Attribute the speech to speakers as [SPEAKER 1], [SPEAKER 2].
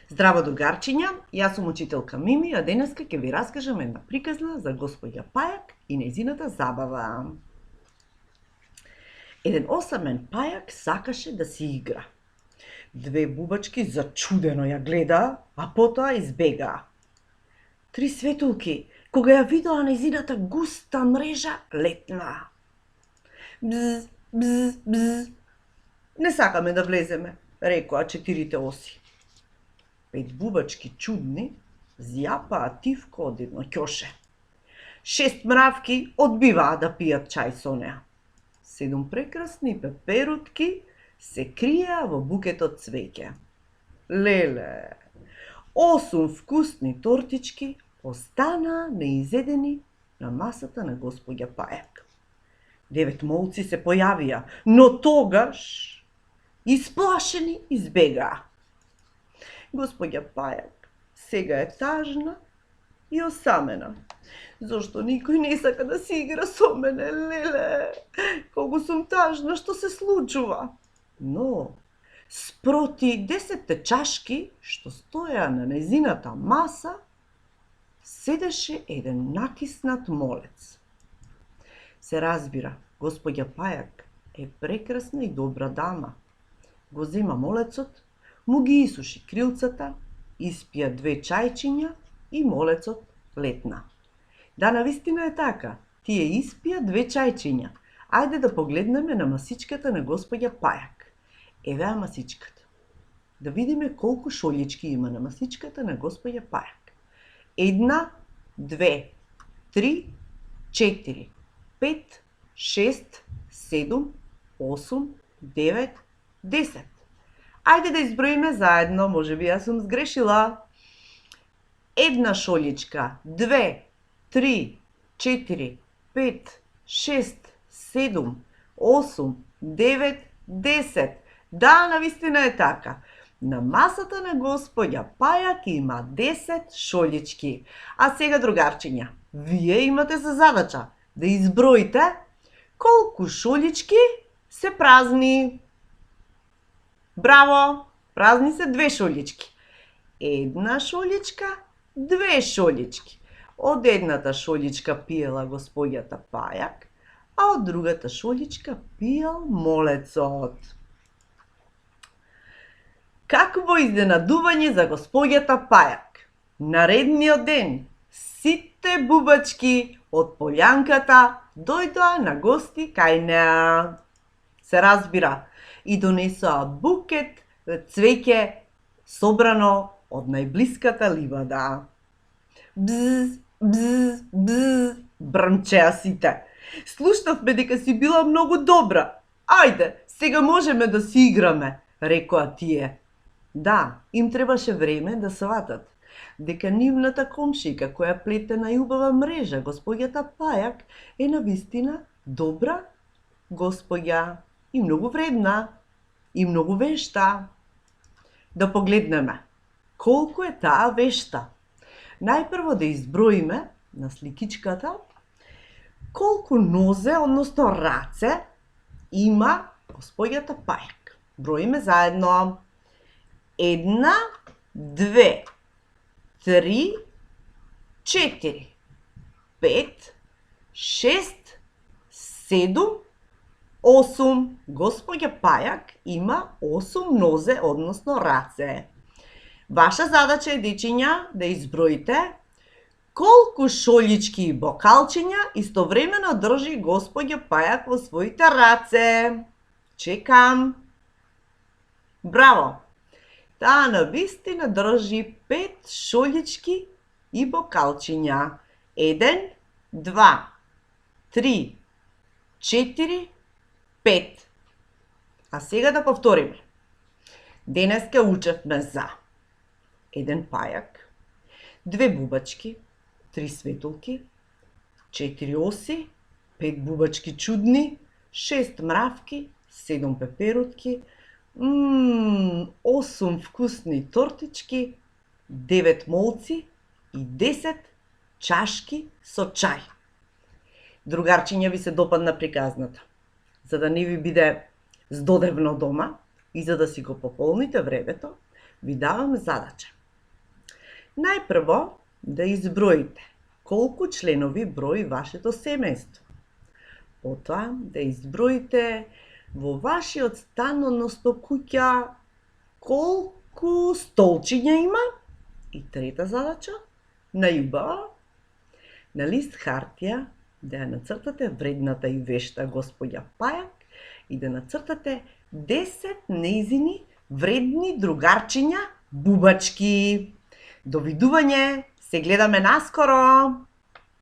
[SPEAKER 1] Здраво другарчиња, јас сум учителка Мими, а денеска ќе ви раскажам една приказна за господја Пајак и нејзината забава. Еден осамен пајак сакаше да си игра. Две бубачки зачудено ја гледаа, а потоа избегаа. Три светулки, кога ја видоа нејзината густа мрежа, летнаа. Бз, бз, бз. Не сакаме да влеземе, рекоа четирите оси. Пет бубачки чудни зјапаа тивко од едно ќоше. Шест мравки одбиваа да пијат чај со неа. Седум прекрасни пеперутки се криеа во букетот цвеќе. Леле! 8 вкусни тортички останаа неизедени на масата на господја Пајак. 9 молци се појавија, но тогаш исплашени избегаа. Господја Пајак сега е тажна и осамена. Зошто никој не сака да си игра со мене, леле? Колку сум тажна, што се случува? Но, спроти 10 чашки што стоеа на нејзината маса, седеше еден накиснат молец. Се разбира, господја Пајак е прекрасна и добра дама. Го зема молецот, му ги исуши крилцата, испија 2 чајчиња и молецот летна. Да, навистина е така, тие испија 2 чајчиња. Ајде да погледнеме на масичката на господја Пајак. Евеа масичката. Да видиме колку шолјички има на масичката на господја Пајак. 1, 2, 3, 4, 5, 6, 7, 8, 9, 10. Ајде да изброиме заедно, можеби јас сум сгрешила. 1 шолјичка, 2, 3, 4, 5, 6, 7, 8, 9, 10. Да, навистина е така. На масата на господја Пајак има 10 шолјички. А сега, другарчиња, вие имате за задача да изброите колку шолјички се празни. Браво! Празни се 2 шолјички. 1 шолјичка, 2 шолјички. Од едната шолјичка пиела господјата Пајак, а од другата шолјичка пиел молецот. Какво изненадување за господјата Пајак! Наредниот ден сите бубачки од полјанката дојдоа на гости кај неа. Се разбира, и донесоа букет цвеќе собрано од најблиската ливада. Бз, бз, бз, брмчеа сите. Слушнавме дека си била многу добра. Ајде, сега можеме да си играме, рекоа тие. Да, им требаше време да сватат дека нивната комшика која плете најубава мрежа, господјата Пајак, е навистина добра господја и многу вредна и многу вешта. Да погледнеме колку е таа вешта. Најпрво да изброиме на сликичката колку нозе, односно раце, има господјата Пајак. Броиме заедно. 1, 2, 3, 4, 5, 6, 7, 8. Господја Пајак има 8 нозе, односно раце. Ваша задача е, дечиња, да изброите колку шолјички и бокалчиња истовремено држи господја Пајак во своите раце. Чекам. Браво! Таа навистина држи 5 шолјички и бокалчиња. 1, 2, 3, 4, 5. А сега да повториме. Денеска учевме за еден пајак, 2 бубачки, 3 светулки, 4 оси, 5 бубачки чудни, 6 мравки, 7 пеперутки, 8 вкусни тортички, 9 молци и 10 чашки со чај. Другарчиња, ви се допадна приказната. За да не ви биде здодевно дома и за да си го пополните времето, ви давам задача. Најпрво да изброите колку членови брои вашето семејство. Потоа да изброите во вашиот стан, односно куќа, колку столчиња има. И трета задача, најубава, на лист хартија да ја нацртате вредната и вешта госпоѓа Пајак и да нацртате 10 нејзини вредни другарчиња бубачки. Довидување, се гледаме наскоро!